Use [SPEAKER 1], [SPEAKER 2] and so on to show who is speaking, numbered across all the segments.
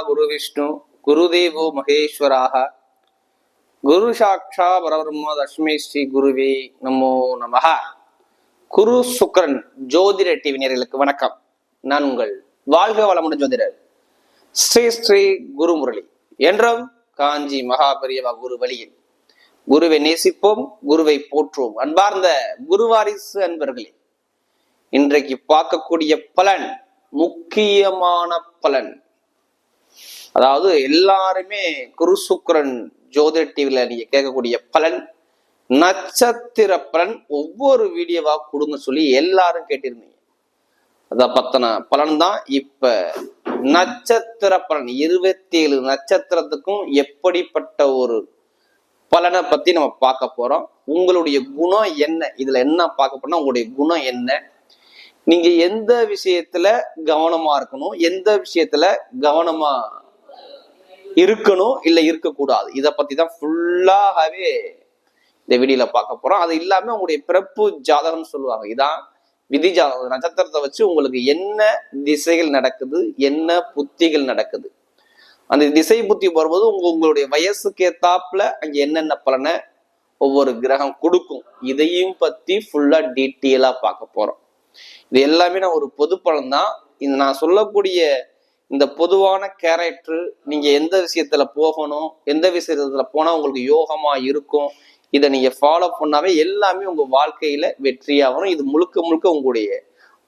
[SPEAKER 1] குரு விஷ்ணு குருதேவோ மகேஸ்வராக குரு சாட்சா பரபிரம்ம தஸ்மை ஸ்ரீ குருவே நமோ நமஹ. குரு சுக்ரன் ஜோதிட டிவி நேயர்களுக்கு வணக்கம். நான் உங்கள் வாழ்க வளமுடன் ஜோதிடர் ஸ்ரீ ஸ்ரீ குருமுரளி என்றும் காஞ்சி மகாபெரியவா குரு வழியில் குருவை நேசிப்போம், குருவை போற்றுவோம். அன்பார்ந்த குருவாரிசு அன்பர்களே, இன்றைக்கு பார்க்கக்கூடிய பலன் முக்கியமான பலன். அதாவது எல்லாருமே குரு சுக்ரன் ஜோதிட டிவில நீங்க கேட்கக்கூடிய பலன், நட்சத்திர பலன் ஒவ்வொரு வீடியோவா கொடுங்க சொல்லி எல்லாரும் கேட்டிருந்தீங்க. அத பத்தின பலன் தான் இப்ப நட்சத்திர பலன். 27 நட்சத்திரத்துக்கும் எப்படிப்பட்ட ஒரு பலனை பத்தி நம்ம பார்க்க போறோம். உங்களுடைய குணம் என்ன, இதுல என்ன பார்க்க போறோம்னா உங்களுடைய குணம் என்ன, நீங்க எந்த விஷயத்துல கவனமா இருக்கணும், எந்த விஷயத்துல கவனமா இருக்கணும் இல்ல இருக்கக்கூடாது, இதை பத்தி தான் ஃபுல்லாகவே இந்த வீடியோல பார்க்க போறோம். அது இல்லாம உங்களுடைய பிறப்பு ஜாதகம் சொல்லுவாங்க, இதான் விதி ஜாதகம். நட்சத்திரத்தை வச்சு உங்களுக்கு என்ன திசைகள் நடக்குது, என்ன புத்திகள் நடக்குது, அந்த திசை புத்தி வரும்போது உங்களுடைய வயசுக்கு ஏத்தாப்புல அங்க என்னென்ன பலனை ஒவ்வொரு கிரகம் கொடுக்கும், இதையும் பத்தி ஃபுல்லா டீட்டெயிலா பார்க்க போறோம். இது எல்லாமே நான் ஒரு பொது பலன் தான். இந்த நான் சொல்லக்கூடிய இந்த பொதுவான கேரக்டர், நீங்க எந்த விஷயத்துல போகணும், எந்த விஷயத்துல போனா உங்களுக்கு யோகமா இருக்கும், இதை நீங்க ஃபாலோ பண்ணாவே எல்லாமே உங்க வாழ்க்கையில வெற்றியாகணும். இது முழுக்க முழுக்க உங்களுடைய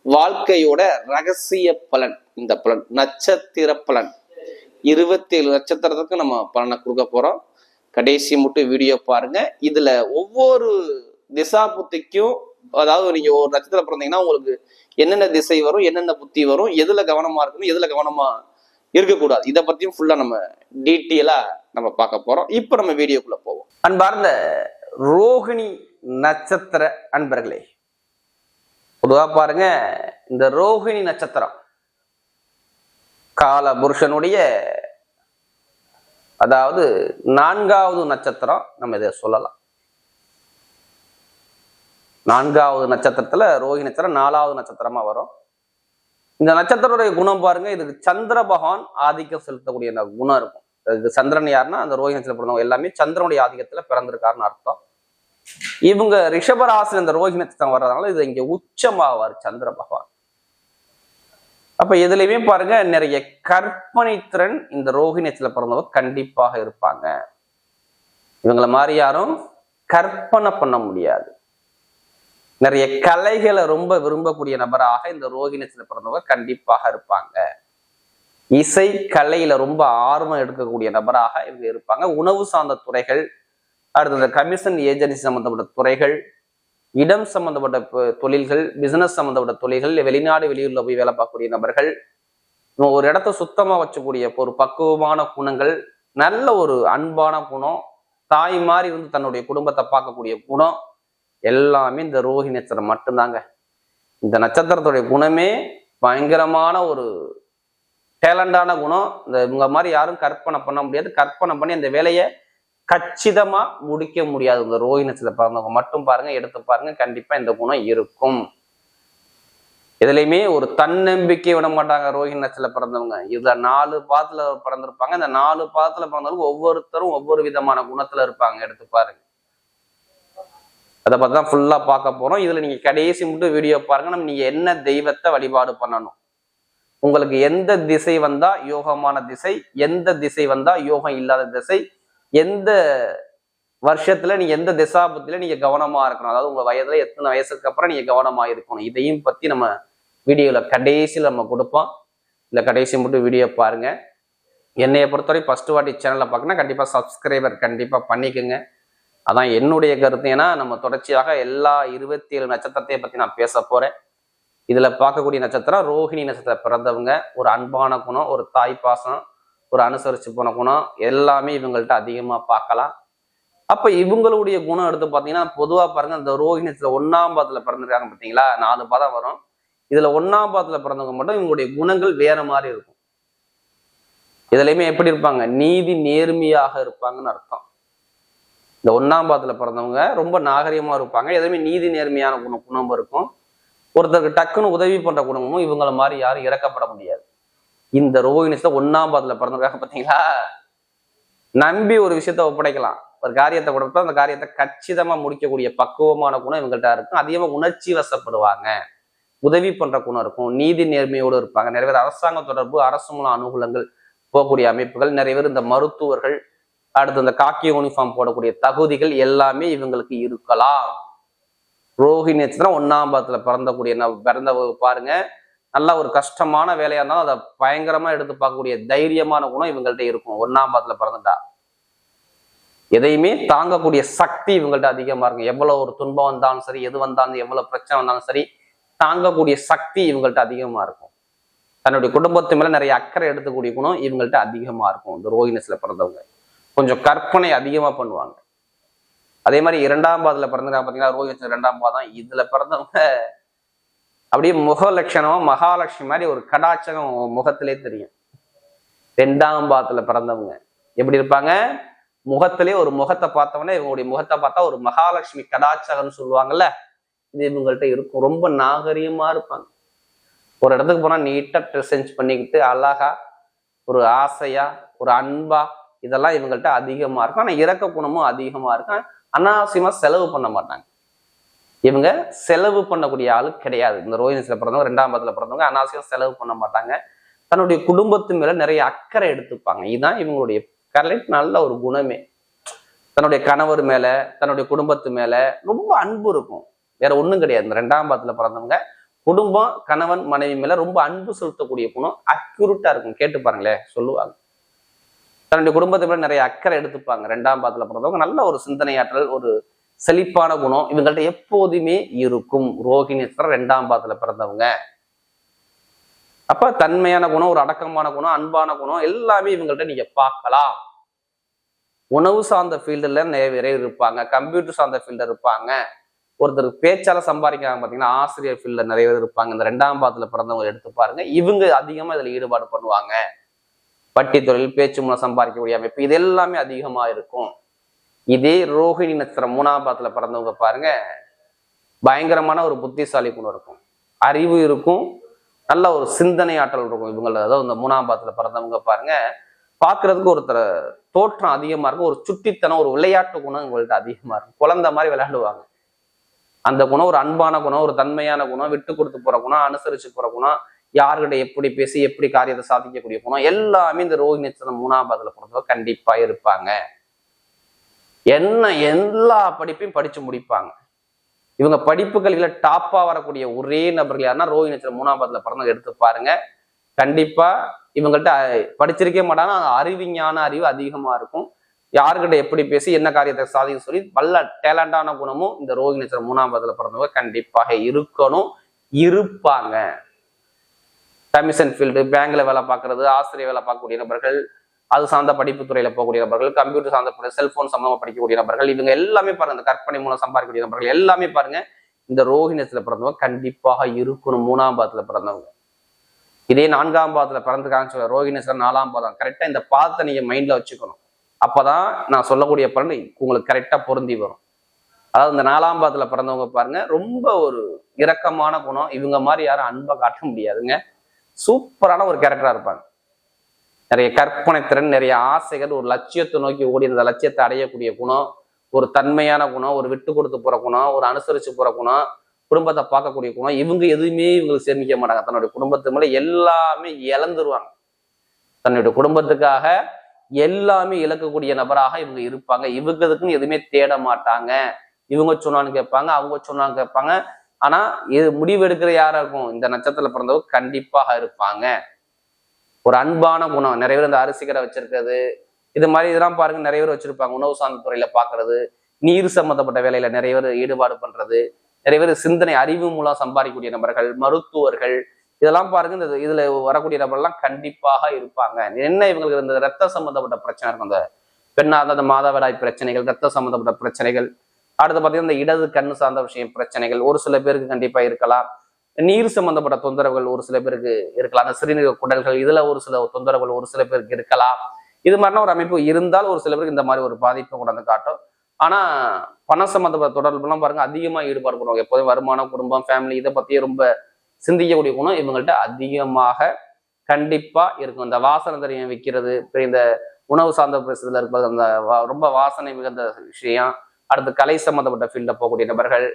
[SPEAKER 1] வாழ்க்கையோட ரகசிய பலன். இந்த பலன் நட்சத்திர பலன் 27 நட்சத்திரத்துக்கு நம்ம பலனை கொடுக்க போறோம். கடைசி மட்டும் வீடியோ பாருங்க. இதுல ஒவ்வொரு திசா புத்திக்கும், அதாவது நீங்க ஒரு நட்சத்திரம் பிறந்தீங்கன்னா உங்களுக்கு என்னென்ன திசை வரும், என்னென்ன புத்தி வரும், எதுல கவனமா இருக்கணும், எதுல கவனமா இருக்கக்கூடாது, இதை பத்தியும் ஃபுல்லா நம்ம டீட்டெயிலா நம்ம பார்க்க போறோம். இப்ப நம்ம வீடியோக்குள்ள போவோம். அன்பார்ந்த ரோகிணி நட்சத்திர அன்பர்களே, பொதுவா பாருங்க, இந்த ரோகிணி நட்சத்திரம் கால புருஷனுடைய அதாவது 4வது நட்சத்திரம் நம்ம இதை சொல்லலாம். 4வது நட்சத்திரத்துல ரோஹிணி நட்சத்திரம் 4வது நட்சத்திரமா வரும். இந்த நட்சத்திரத்துடைய குணம் பாருங்க, இதுக்கு சந்திர பகவான் ஆதிக்கம் செலுத்தக்கூடிய குணம் இருக்கும். இது சந்திரன் யாருன்னா அந்த ரோஹிணி நட்சத்திரம் பிறந்தவங்க எல்லாமே சந்திரனுடைய ஆதிக்கத்துல பிறந்திருக்காருன்னு அர்த்தம். இவங்க ரிஷபராசி இந்த ரோஹிணி நட்சத்திரம் வர்றதுனால இது இங்க உச்சமாவார் சந்திர பகவான். அப்ப எதுலையுமே பாருங்க நிறைய கற்பனை திறன் இந்த ரோஹிணி நட்சத்திரம் பிறந்தவங்க கண்டிப்பாக இருப்பாங்க. இவங்களை மாதிரி யாரும் கற்பனை பண்ண முடியாது. நிறைய கலைகளை ரொம்ப விரும்பக்கூடிய நபராக இந்த ரோஹிணி நட்சத்திரம் பிறந்தவங்க கண்டிப்பாக இருப்பாங்க. இசை கலையில ரொம்ப ஆர்வம் எடுக்கக்கூடிய நபராக இவங்க இருப்பாங்க. உணவு சார்ந்த துறைகள், அடுத்தது கமிஷன் ஏஜென்சி சம்பந்தப்பட்ட துறைகள், இடம் சம்பந்தப்பட்ட தொழில்கள், பிசினஸ் சம்பந்தப்பட்ட தொழில்கள், வெளிநாடு வெளியூர்ல போய் வேலை பார்க்கக்கூடிய நபர்கள், ஒரு இடத்த சுத்தமா வச்சக்கூடிய ஒரு பக்குவமான குணங்கள், நல்ல ஒரு அன்பான குணம், தாய் மாதிரி வந்து தன்னுடைய குடும்பத்தை பார்க்கக்கூடிய குணம், எல்லாமே இந்த ரோஹிணி நட்சத்திரம் மட்டும்தாங்க. இந்த நட்சத்திரத்துடைய குணமே பயங்கரமான ஒரு டேலண்டான குணம். இவங்க மாதிரி யாரும் கற்பனை பண்ண முடியாது. கற்பனை பண்ணி அந்த வேலையை கச்சிதமா முடிக்க முடியாது. இந்த ரோஹிணி நட்சத்திரம் பிறந்தவங்க மட்டும் பாருங்க, எடுத்து பாருங்க, கண்டிப்பா இந்த குணம் இருக்கும். இதுலையுமே ஒரு தன்னம்பிக்கை விட மாட்டாங்க ரோஹிணி நட்சத்திரம் பிறந்தவங்க. இதுல 4 பாதத்துல பிறந்திருப்பாங்க. இந்த 4 பாதத்துல பிறந்தவங்க ஒவ்வொருத்தரும் ஒவ்வொரு விதமான குணத்துல இருப்பாங்க. எடுத்து பாருங்க. அதை பத்தி தான் ஃபுல்லா பார்க்க போறோம். இதுல நீங்க கடைசி மட்டும் வீடியோ பாருங்க. நீங்க என்ன தெய்வத்தை வழிபாடு பண்ணணும், உங்களுக்கு எந்த திசை வந்தா யோகமான திசை, எந்த திசை வந்தா யோகம் இல்லாத திசை, எந்த வருஷத்துல நீங்க எந்த திசாபத்தில நீங்க கவனமா இருக்கணும், அதாவது உங்க வயதுல எத்தனை வயசுக்கு அப்புறம் நீங்க கவனமா இருக்கணும், இதையும் பத்தி நம்ம வீடியோல கடைசியில நம்ம கொடுப்போம். இல்ல கடைசி மட்டும் வீடியோ பாருங்க. என்னைய பொறுத்தவரை ஃபர்ஸ்ட் வாட்டி சேனல்ல பார்க்கணும், கண்டிப்பா சப்ஸ்கிரைபர் கண்டிப்பா பண்ணிக்கோங்க. அதான் என்னுடைய கருத்து. ஏன்னா நம்ம தொடர்ச்சியாக எல்லா 27 நட்சத்திரத்தையும் பத்தி நான் பேச போறேன். இதுல பார்க்கக்கூடிய நட்சத்திரம் ரோஹிணி நட்சத்திரம் பிறந்தவங்க. ஒரு அன்பான குணம், ஒரு தாய் பாசம், ஒரு அனுசரிச்சு போன குணம் எல்லாமே இவங்கள்ட்ட அதிகமா பார்க்கலாம். அப்ப இவங்களுடைய குணம் எடுத்து பார்த்தீங்கன்னா பொதுவா பாருங்க, இந்த ரோஹிணி நட்சத்திரம் 1ஆம் பாதத்துல பிறந்திருக்காங்க பார்த்தீங்களா, 4 பாதம் வரும். இதுல 1ஆம் பாதத்துல பிறந்தவங்க மட்டும் இவங்களுடைய குணங்கள் வேற மாதிரி இருக்கும். இதுலயுமே எப்படி இருப்பாங்க, நீதி நேர்மையாக இருப்பாங்கன்னு அர்த்தம். இந்த 1ஆம் பாதத்துல பிறந்தவங்க ரொம்ப நாகரிகமா இருப்பாங்க. எதுவுமே நீதி நேர்மையான குணம் இருக்கும். ஒருத்தருக்கு டக்குன்னு உதவி பண்ற குணமும் இவங்களை மாதிரி யாரும் இறக்கப்பட முடியாது. இந்த ரோஹிணிஸ்ல 1ஆம் பாதத்துல பிறந்திருக்காங்க பாத்தீங்களா, நம்பி ஒரு விஷயத்த ஒப்படைக்கலாம். ஒரு காரியத்தை கொடுத்தா அந்த காரியத்தை கச்சிதமா முடிக்கக்கூடிய பக்குவமான குணம் இவங்கள்ட்ட இருக்கும். அதிகமா உணர்ச்சி வசப்படுவாங்க, உதவி பண்ற குணம் இருக்கும், நீதி நேர்மையோடு இருப்பாங்க. நிறைய பேர் அரசாங்க தொடர்பு, அரசு மூலம் அனுகூலங்கள் போகக்கூடிய அமைப்புகள், நிறைய பேர் இந்த மருத்துவர்கள், அடுத்து இந்த காக்கி யூனிஃபார்ம் போடக்கூடிய தகுதிகள் எல்லாமே இவங்களுக்கு இருக்கலாம். ரோஹிணி நட்சத்திரம் 1ஆம் பாதத்துல பிறந்த பாருங்க, நல்லா ஒரு கஷ்டமான வேலையா இருந்தாலும் அதை பயங்கரமா எடுத்து பார்க்கக்கூடிய தைரியமான குணம் இவங்கள்ட்ட இருக்கும். 1ஆம் பாதத்துல பிறந்துட்டா எதையுமே தாங்கக்கூடிய சக்தி இவங்கள்ட்ட அதிகமா இருக்கும். எவ்வளவு ஒரு துன்பம் வந்தாலும் சரி, எது வந்தாலும், எவ்வளவு பிரச்சனை வந்தாலும் சரி, தாங்கக்கூடிய சக்தி இவங்கள்ட்ட அதிகமா இருக்கும். தன்னுடைய குடும்பத்து மேல நிறைய அக்கறை எடுத்துக்கூடிய குணம் இவங்கள்ட்ட அதிகமா இருக்கும். இந்த ரோஹிணிஸ்ல பிறந்தவங்க கொஞ்சம் கற்பனை அதிகமா பண்ணுவாங்க. அதே மாதிரி 2ஆம் பாதத்துல பிறந்தவங்க பாத்தீங்கன்னா, ரோஹிணி 2ஆம் பாதம் இதுல பிறந்தவங்க அப்படியே முக லட்சணமா மகாலட்சுமி மாதிரி ஒரு கடாச்சகம் முகத்திலே தெரியும். 2ஆம் பாதத்துல பிறந்தவங்க எப்படி இருப்பாங்க, முகத்திலே ஒரு முகத்தை பார்த்தவொடனே இவங்களுடைய முகத்தை பார்த்தா ஒரு மகாலட்சுமி கடாச்சகம்னு சொல்லுவாங்கல்ல, இது இவங்கள்ட்ட இருக்கும். ரொம்ப நாகரீகமா இருப்பாங்க. ஒரு இடத்துக்கு போனா நீட்டா ட்ரெஸ் பண்ணிக்கிட்டு அழகா ஒரு ஆசையா ஒரு அன்பா இதெல்லாம் இவங்கள்ட்ட அதிகமா இருக்கும். ஆனா இறக்க குணமும் அதிகமா இருக்கும். அனாவசியமா செலவு பண்ண மாட்டாங்க. இவங்க செலவு பண்ணக்கூடிய ஆளு கிடையாது. இந்த ரோஹிணிஸ்ல பிறந்தவங்க 2ஆம் பாதத்துல பிறந்தவங்க அனாவசியம் செலவு பண்ண மாட்டாங்க. தன்னுடைய குடும்பத்து மேல நிறைய அக்கறை எடுத்துப்பாங்க. இதுதான் இவங்களுடைய நல்ல ஒரு குணமே. தன்னுடைய கணவர் மேல, தன்னுடைய குடும்பத்து மேல ரொம்ப அன்பு இருக்கும். வேற ஒண்ணும் கிடையாது. இந்த 2ஆம் பாதத்துல பிறந்தவங்க குடும்பம், கணவன் மனைவி மேல ரொம்ப அன்பு செலுத்தக்கூடிய குணம் அக்யூரேட்டா இருக்கும். கேட்டு பாருங்களேன், சொல்லுவாங்க. தன்னுடைய குடும்பத்தை மேல நிறைய அக்கறை எடுத்துப்பாங்க. 2ஆம் பாதத்துல பிறந்தவங்க நல்ல ஒரு சிந்தனையாற்றல், ஒரு செழிப்பான குணம் இவங்கள்ட்ட எப்போதுமே இருக்கும். ரோஹிணி 2ஆம் பாதத்துல பிறந்தவங்க அப்ப தன்மையான குணம், ஒரு அடக்கமான குணம், அன்பான குணம் எல்லாமே இவங்கள்ட்ட நீங்க பார்க்கலாம். உணவு சார்ந்த ஃபீல்டுல நிறைய பேர் இருப்பாங்க, கம்ப்யூட்டர் சார்ந்த ஃபீல்டு இருப்பாங்க, ஒருத்தர் பேச்சால சம்பாதிக்கிறாங்க பாத்தீங்கன்னா ஆசிரியர் ஃபீல்ட்ல நிறைய பேர் இருப்பாங்க. இந்த 2ஆம் பாதத்துல பிறந்தவங்க எடுத்து பாருங்க, இவங்க அதிகமா இதுல ஈடுபாடு பண்ணுவாங்க. வட்டி தொழில், பேச்சு மூலம் சம்பாதிக்கக்கூடிய அமைப்பு இது எல்லாமே அதிகமா இருக்கும். இதே ரோஹிணி நட்சத்திரம் 3ஆம் பாதத்துல பிறந்தவங்க பாருங்க, பயங்கரமான ஒரு புத்திசாலி குணம் இருக்கும், அறிவு இருக்கும், நல்ல ஒரு சிந்தனை ஆற்றல் இருக்கும் இவங்கள. அதாவது இந்த 3ஆம் பாதத்துல பிறந்தவங்க பாருங்க, பாக்குறதுக்கு ஒருத்தர் தோற்றம் அதிகமா இருக்கும், ஒரு சுட்டித்தனம், ஒரு விளையாட்டு குணம் இவங்கள்ட்ட அதிகமா இருக்கும். குழந்தை மாதிரி விளையாடுவாங்க. அந்த குணம் ஒரு அன்பான குணம், ஒரு தன்மையான குணம், விட்டு கொடுத்து போற குணம், அனுசரிச்சு போற குணம், யாருக்கிட்ட எப்படி பேசி எப்படி காரியத்தை சாதிக்கக்கூடிய குணம் எல்லாமே இந்த ரோஹிணி நட்சத்திரம் 3ஆம் பாதத்துல பிறந்தவங்க கண்டிப்பா இருப்பாங்க. எல்லா படிப்பையும் படிச்சு முடிப்பாங்க. இவங்க படிப்பு கல்வியில டாப்பா வரக்கூடிய ஒரே நபர்கள் யாருன்னா ரோஹிணி நட்சத்திரம் 3ஆம் பாதத்துல பிறந்தவங்க எடுத்து பாருங்க. கண்டிப்பா இவங்கள்ட்ட படிச்சிருக்கே மாட்டாங்க, அறிவிஞான அறிவு அதிகமா இருக்கும். யாருக்கிட்ட எப்படி பேசி என்ன காரியத்தை சாதிக்க சொல்லி நல்ல டேலண்டான குணமும் இந்த ரோஹிணி நட்சத்திரம் 3ஆம் பாதத்துல பிறந்தவங்க கண்டிப்பாக இருக்கணும், இருப்பாங்க. கமிஷன் ஃபீல்டு, பேங்க்ல வேலை பார்க்கறது, ஆசிரியர் வேலை பார்க்கக்கூடிய நபர்கள், அது சார்ந்த படிப்பு துறையில போகக்கூடிய நபர்கள், கம்ப்யூட்டர் சார்ந்த செல்போன் சம்பந்தமா படிக்கக்கூடிய நபர்கள், இவங்க எல்லாமே பாருங்க, இந்த கற்பனை மூலம் சம்பாதிக்கக்கூடிய நபர்கள் எல்லாமே பாருங்க இந்த ரோஹிணி நட்சத்திரத்துல பிறந்தவங்க கண்டிப்பாக இருக்கணும். 3ஆம் பாதத்துல பிறந்தவங்க. இதே 4ஆம் பாதத்துல பிறந்துக்கான்னு சொல்ல ரோஹிணி நட்சத்திரம் 4ஆம் பாதம் கரெக்டா இந்த பாதத்தை நீங்க மைண்ட்ல வச்சுக்கணும். அப்பதான் நான் சொல்லக்கூடிய பலன் உங்களுக்கு கரெக்டா பொருந்தி வரும். அதாவது இந்த 4ஆம் பாதத்துல பிறந்தவங்க பாருங்க, ரொம்ப ஒரு இரக்கமான குணம், இவங்க மாதிரி யாரும் அன்பை காட்ட முடியாதுங்க. சூப்பரான ஒரு கேரக்டரா இருப்பாங்க. நிறைய கற்பனை திறன், நிறைய ஆசைகள், ஒரு லட்சியத்தை நோக்கி ஓடி அந்த லட்சியத்தை அடையக்கூடிய குணம், ஒரு தன்மையான குணம், ஒரு விட்டு கொடுத்து போற குணம், ஒரு அனுசரிச்சு போற குணம், குடும்பத்தை பார்க்கக்கூடிய குணம். இவங்க எதுவுமே இவங்களுக்கு சேமிக்க மாட்டாங்க. தன்னுடைய குடும்பத்து மேல எல்லாமே இழந்துருவாங்க. தன்னுடைய குடும்பத்துக்காக எல்லாமே இழக்கக்கூடிய நபராக இவங்க இருப்பாங்க. இவங்களுக்குன்னு எதுவுமே தேட மாட்டாங்க. இவங்க சொன்னான்னு கேட்பாங்க, அவங்க சொன்னான்னு கேட்பாங்க. ஆனா இது முடிவு எடுக்கிற யாரா இருக்கும், இந்த நட்சத்திரத்துல பிறந்தவங்க கண்டிப்பாக இருப்பாங்க. ஒரு அன்பான குணம், நிறைய பேர் இந்த அரிசி கடை வச்சிருக்கிறது, இது மாதிரி இதெல்லாம் பாருங்க நிறைய பேர் வச்சிருப்பாங்க. உணவு சார்ந்த துறையில பாக்குறது, நீர் சம்பந்தப்பட்ட வேலையில நிறைய பேர் ஈடுபாடு பண்றது, நிறைய பேர் சிந்தனை அறிவு மூலம் சம்பாதிக்கக்கூடிய நபர்கள், மருத்துவர்கள், இதெல்லாம் பாருங்க இந்த இதுல வரக்கூடிய நபர்கள்லாம் கண்டிப்பாக இருப்பாங்க. என்ன இவங்களுக்கு இந்த ரத்த சம்பந்தப்பட்ட பிரச்சனை இருக்கும், அந்த பெண்ணா அந்த மாதவிடாய் பிரச்சனைகள், ரத்த சம்பந்தப்பட்ட பிரச்சனைகள், அடுத்து பார்த்தீங்கன்னா இந்த இடது கண்ணு சார்ந்த விஷயம் பிரச்சனைகள் ஒரு சில பேருக்கு கண்டிப்பா இருக்கலாம். நீர் சம்பந்தப்பட்ட தொந்தரவுகள் ஒரு சில பேருக்கு இருக்கலாம். அந்த சிறுநீரக குடல்கள் இதுல ஒரு சில தொந்தரவுகள் ஒரு சில பேருக்கு இருக்கலாம். இது மாதிரினா ஒரு அமைப்பு இருந்தால் ஒரு சில பேருக்கு இந்த மாதிரி ஒரு பாதிப்பை கொண்டாந்து காட்டும். ஆனா பணம் சம்பந்தப்பட்ட தொடர்புலாம் பாருங்க அதிகமா ஈடுபாடு பண்ணுவாங்க. எப்போதும் வருமானம், குடும்பம், ஃபேமிலி இதை பத்தியே ரொம்ப சிந்திக்கக்கூடிய குணம் இவங்கள்ட்ட அதிகமாக கண்டிப்பா இருக்கும். இந்த வாசனை திரவியம் விற்கிறது, இந்த உணவு சார்ந்த பிரச்சனைல இருப்பது, அந்த ரொம்ப வாசனை மிகுந்த விஷயம். அடுத்து கலை சம்பந்தப்பட்ட ஃபீல்ட்ல போகக்கூடிய நபர்கள்,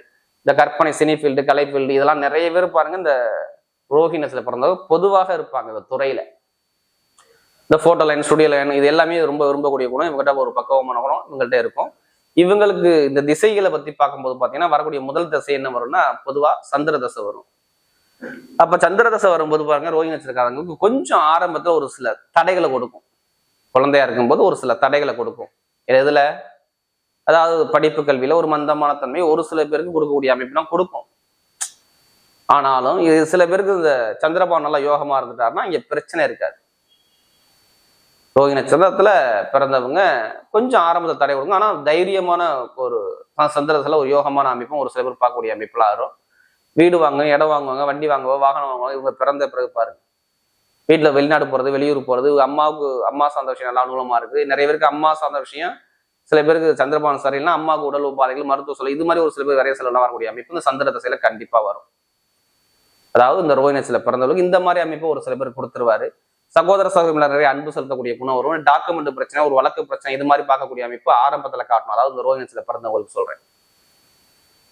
[SPEAKER 1] இந்த கற்பனை சினி ஃபீல்டு, கலை ஃபீல்டு, இதெல்லாம் நிறைய பேர் பாருங்க இந்த ரோஹிணத்துல பிறந்தவங்க பொதுவாக இருப்பாங்க இந்த துறையில. இந்த போட்டோ லைன், ஸ்டுடியோ லைன், இது எல்லாமே ரொம்ப விரும்பக்கூடிய குணம் இவங்ககிட்ட ஒரு பக்குவமான குணம் இவங்கள்ட்ட இருக்கும். இவங்களுக்கு இந்த திசைகளை பத்தி பார்க்கும்போது பாத்தீங்கன்னா வரக்கூடிய முதல் திசை என்ன வரும்னா பொதுவா சந்திர தசை வரும். அப்ப சந்திர தசை வரும்போது பாருங்க ரோஹிணி நட்சத்திரக்காரங்களுக்கு கொஞ்சம் ஆரம்பத்துல ஒரு சில தடைகளை கொடுக்கும். குழந்தையா இருக்கும்போது ஒரு சில தடைகளை கொடுக்கும். எதுல? அதாவது படிப்பு கல்வியில ஒரு மந்தமான தன்மை ஒரு சில பேருக்கு கொடுக்கக்கூடிய அமைப்புலாம் கொடுக்கும். ஆனாலும் இது சில பேருக்கு இந்த சந்திரபான் நல்லா யோகமா இருந்துட்டாருன்னா இங்க பிரச்சனை இருக்காது. ரோஹிணி நட்சத்திரத்துல பிறந்தவங்க கொஞ்சம் ஆரம்பத்தில் தடை கொடுங்க. ஆனா தைரியமான ஒரு சந்திரத்துல ஒரு யோகமான அமைப்பும் ஒரு சில பேர் பார்க்கக்கூடிய அமைப்புலாம் வரும். வீடு வாங்குவாங்க, இடம் வாங்குவாங்க, வண்டி வாங்குவாங்க, வாகனம் வாங்குவாங்க. இவங்க பிறந்த பிறகு பாருங்க வீட்டுல வெளிநாடு போறது, வெளியூர் போறது, அம்மா சார்ந்த விஷயம் நல்லா அனுகூலமா இருக்கு. நிறைய பேருக்கு அம்மா சார்ந்த விஷயம், சில பேருக்கு சந்திரபான் சரியில்லைன்னா அம்மாவுக்கு உடல் உபாதைகள், மருத்துவ செலவு, இது மாதிரி ஒரு சில பேர் நிறைய செலவுலாம் வரக்கூடிய அமைப்பு இந்த சந்திர தசையில கண்டிப்பா வரும். அதாவது இந்த ரோஹிணி நட்சத்திரத்துல பிறந்தவங்களுக்கு இந்த மாதிரி அமைப்பு ஒரு சில பேர் கொடுத்துருவாரு. சகோதர சகோதரிகள் நிறைய அன்பு செலுத்தக்கூடிய குணம் வரும். டாக்குமெண்ட் பிரச்சனை, ஒரு வழக்கு பிரச்சனை, இது மாதிரி பார்க்கக்கூடிய அமைப்பு ஆரம்பத்துல காட்டணும். அதாவது இந்த ரோஹிணி நட்சத்திரத்துல பிறந்தவங்களுக்கு சொல்றேன்.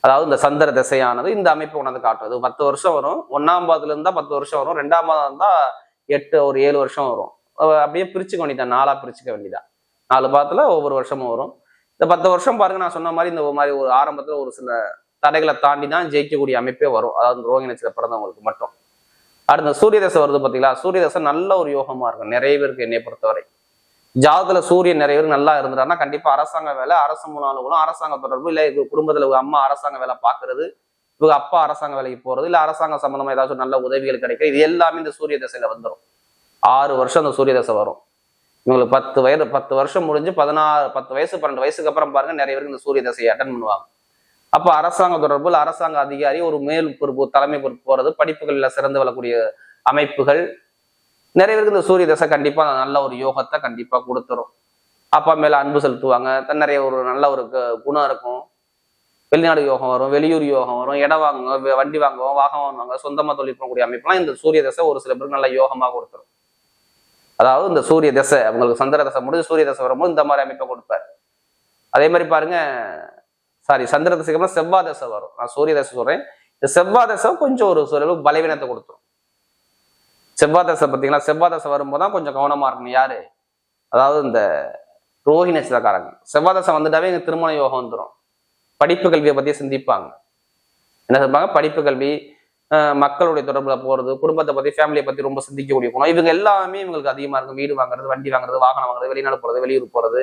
[SPEAKER 1] அதாவது இந்த சந்திர திசையானது இந்த அமைப்பு உணர்ந்து காட்டுறது. 10 வருஷம் வரும். 1ஆம் பாதத்துல இருந்தா 10 வருஷம் வரும். 2ஆம் பாதம் இருந்தா 7 வருஷம் வரும். அப்படியே பிரிச்சுக்க வேண்டியதான், 4ஆ பிரிச்சுக்க வேண்டியதான். 4 பாதத்துல ஒவ்வொரு வருஷமும் வரும். இந்த 10 வருஷம் பாருங்க, நான் சொன்ன மாதிரி இந்த மாதிரி ஒரு ஆரம்பத்துல ஒரு சில தடைகளை தாண்டி தான் ஜெயிக்கக்கூடிய அமைப்பே வரும். அதாவது ரோஹிணி நட்சத்திரத்துல பிறந்தவங்களுக்கு மட்டும். அடுத்த சூரிய தசை வருது பார்த்தீங்களா? சூரிய தசை நல்ல ஒரு யோகமா இருக்கும் நிறைய பேருக்கு. என்னை பொறுத்தவரை ஜாதத்துல சூரியன் நிறைய பேர் நல்லா இருந்துட்டாருன்னா கண்டிப்பா அரசாங்க வேலை, அரசு மூலம் அலுவலம், அரசாங்க தொடர்பு, இல்லை குடும்பத்துல அம்மா அரசாங்க வேலை பாக்குறது, இவங்க அப்பா அரசாங்க வேலைக்கு போறது, இல்ல அரசாங்க சம்பந்தமா ஏதாச்சும் நல்ல உதவிகள் கிடைக்கும். இது எல்லாமே இந்த சூரிய தசையில வந்துடும். 6 வருஷம் அந்த சூரிய தசை வரும். இவங்களுக்கு 10 வருஷம் முடிஞ்சு 10 வயசு 12 வயசுக்கு அப்புறம் பாருங்க நிறைய பேருக்கு இந்த சூரிய தசையை அட்டன் பண்ணுவாங்க. அப்ப அரசாங்க தொடர்பு, அரசாங்க அதிகாரி, ஒரு மேல் பொறுப்பு, தலைமை பொறுப்பு போறது, படிப்புகள்ல சிறந்து வரக்கூடிய அமைப்புகள் நிறைய பேருக்கு இந்த சூரிய தசை கண்டிப்பா நல்ல ஒரு யோகத்தை கண்டிப்பா கொடுத்துரும். அப்பா மேல அன்பு செலுத்துவாங்க, நிறைய ஒரு நல்ல ஒரு குணம் இருக்கும். வெளிநாடு யோகம் வரும், வெளியூர் யோகம் வரும், இடம் வாங்குவாங்க, வண்டி வாங்குவோம், வாகனம் வாங்குவாங்க, சொந்தமா தொழில் பண்ணக்கூடிய அமைப்புலாம் இந்த சூரிய தசை ஒரு சில பேருக்கு நல்ல யோகமா கொடுத்துரும். அதாவது இந்த சூரிய தசை அவங்களுக்கு சந்திர தசை முடிஞ்சு சூரிய தசை வரும்போது இந்த மாதிரி அமைப்பை கொடுப்பாரு. அதே மாதிரி பாருங்க, சந்திர தசைக்கு அப்புறம் செவ்வாய் தசை வரும். நான் சூரிய தசை சொல்றேன். இந்த செவ்வாய் தசை கொஞ்சம் ஒரு சில பலவீனத்தை கொடுத்துரும். செவ்வாய் தசை பார்த்தீங்களா? செவ்வாய் தசை வரும்போதுதான் கொஞ்சம் கவனமா இருக்கணும். யாரு? அதாவது இந்த ரோஹிணி நட்சத்திரக்காரங்க. செவ்வாய் தசை வந்துட்டாவே இங்க திருமண யோகம் வந்துடும். படிப்பு கல்வியை பத்தி சிந்திப்பாங்க. என்ன சொல்றாங்க? படிப்பு கல்வி, மக்களுடைய தொடர்புல போறது, குடும்பத்தை பத்தி, ஃபேமிலியை பத்தி ரொம்ப சிந்திக்கக்கூடிய குணம் இவங்க எல்லாமே இவங்களுக்கு அதிகமா இருக்கும். வீடு வாங்குறது, வண்டி வாங்குறது, வாகனம் வாங்குறது, வெளிநாடு போறது, வெளியூர் போறது,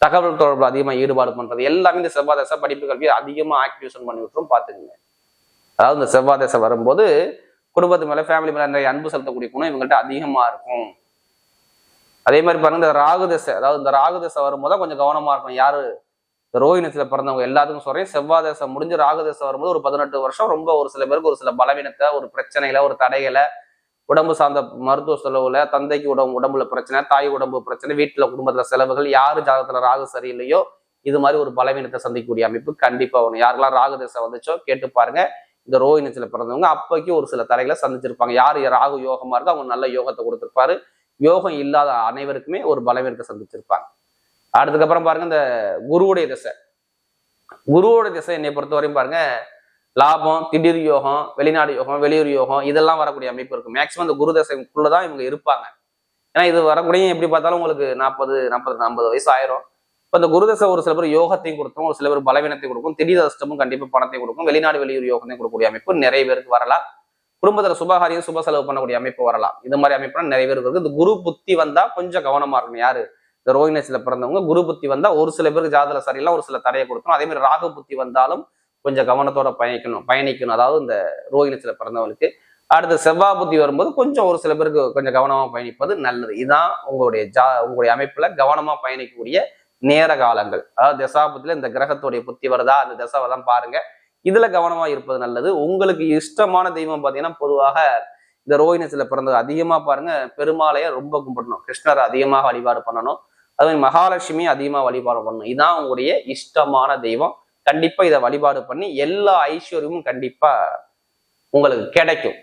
[SPEAKER 1] தகவல் தொடர்புல அதிகமா ஈடுபாடு பண்றது, எல்லாமே இந்த செவ்வாய் தசை படிப்பு கல்வி அதிகமா ஆக்டிவேஷன் பண்ணி விட்டுரும். பாத்துக்கோங்க. அதாவது இந்த செவ்வாய் தசை வரும்போது குடும்பத்து மேல, ஃபேமிலி மேல நிறைய அன்பு செலுத்தக்கூடிய குணம் இவங்கள்ட்ட அதிகமா இருக்கும். அதே மாதிரி பாருங்க, இந்த ராகு தசை, அதாவது இந்த ராகு தசை வரும்போது கொஞ்சம் கவனமா இருக்கணும். யாரு? இந்த ரோஹிணி நட்சத்திரத்துல பிறந்தவங்க எல்லாத்துக்கும் சொல்றேன். செவ்வாய் தசை முடிஞ்சு ராகு தசை வரும்போது ஒரு 18 வருஷம் ரொம்ப ஒரு சில பேருக்கு ஒரு சில பலவீனத்தை, ஒரு பிரச்சனைகளை, ஒரு தடைகளை, உடம்பு சார்ந்த மருத்துவ செலவுல, தந்தைக்கு உடம்புல பிரச்சனை, தாய் உடம்பு பிரச்சனை, வீட்டுல குடும்பத்துல செலவுகள், யாரு ஜாதகத்துல ராகு சரியில்லையோ இது மாதிரி ஒரு பலவீனத்தை சந்திக்கக்கூடிய அமைப்பு கண்டிப்பா வரும். யாருக்கெல்லாம் ராகு தசை வந்துச்சோ கேட்டு பாருங்க. இந்த ரோஹிணி நட்சத்திரத்துல பிறந்தவங்க அப்போக்கி ஒரு சில தடைகளை சந்திச்சிருப்பாங்க. யாரு ராகு யோகமா இருக்கோ அவங்க நல்ல யோகத்தை கொடுத்திருப்பாரு. யோகம் இல்லாத அனைவருக்குமே ஒரு பலவீனத்தை சந்திச்சிருப்பாங்க. அதுக்கப்புறம் பாருங்க, இந்த குருவுடைய திசை. குருவோட திசை என்னை பொறுத்தவரையும் பாருங்க, லாபம், திடீர் யோகம், வெளிநாடு யோகம், வெளியூர் யோகம், இதெல்லாம் வரக்கூடிய அமைப்பு இருக்கும். மேக்சிமம் இந்த குரு தசைக்குள்ளதான் இவங்க இருப்பாங்க. ஏன்னா இது வரக்கூடிய எப்படி பார்த்தாலும் உங்களுக்கு 40, 50 வயசு ஆயிரும். இப்போ இந்த குருதசை ஒரு சில பேர் யோகத்தையும் கொடுக்கும், ஒரு சில பேர் பலவீனத்தை கொடுக்கும், திடீர் அதிர்ஷ்டமும் கண்டிப்பா பணத்தை கொடுக்கும், வெளிநாடு வெளியூர் யோகத்தையும் கொடுக்கக்கூடிய அமைப்பு நிறைய பேருக்கு வரலாம். குடும்பத்துல சுபகாரியம், சுப செலவு பண்ணக்கூடிய அமைப்பு வரலாம். இந்த மாதிரி அமைப்புலாம் நிறைய பேருக்கு இருக்கு. இந்த குரு புத்தி வந்தா கொஞ்சம் கவனமா இருக்கணும். யாரு? இந்த ரோஹிணி நட்சத்திரத்துல பிறந்தவங்க. குரு புத்தி வந்தா ஒரு சில பேருக்கு ஜாதகத்துல சரியில்லை, ஒரு சில தடையை கொடுக்கணும். அதே மாதிரி ராகு புத்தி வந்தாலும் கொஞ்சம் கவனத்தோட பயணிக்கணும். அதாவது இந்த ரோஹிணி நட்சத்திரத்துல பிறந்தவங்களுக்கு. அடுத்து செவ்வாய் புத்தி வரும்போது கொஞ்சம் ஒரு சில பேருக்கு கொஞ்சம் கவனமா பயணிப்பது நல்லது. இதுதான் உங்களுடைய அமைப்புல கவனமா பயணிக்கக்கூடிய நேர காலங்கள். அதாவது தசாபுத்தில இந்த கிரகத்துடைய புத்தி வருதா, அந்த தசாவை தான் பாருங்க. இதுல கவனமா இருப்பது நல்லது. உங்களுக்கு இஷ்டமான தெய்வம் பாத்தீங்கன்னா பொதுவாக இந்த ரோஹிணி நட்சத்திரத்துல பிறந்தது அதிகமா பாருங்க, பெருமாளைய ரொம்ப கும்பிடணும், கிருஷ்ணரை அதிகமாக வழிபாடு பண்ணணும், அது மாதிரி மகாலட்சுமி அதிகமா வழிபாடு பண்ணணும். இதுதான் உங்களுடைய இஷ்டமான தெய்வம். கண்டிப்பா இதை வழிபாடு பண்ணி எல்லா ஐஸ்வர்யமும் கண்டிப்பா உங்களுக்கு கிடைக்கும்.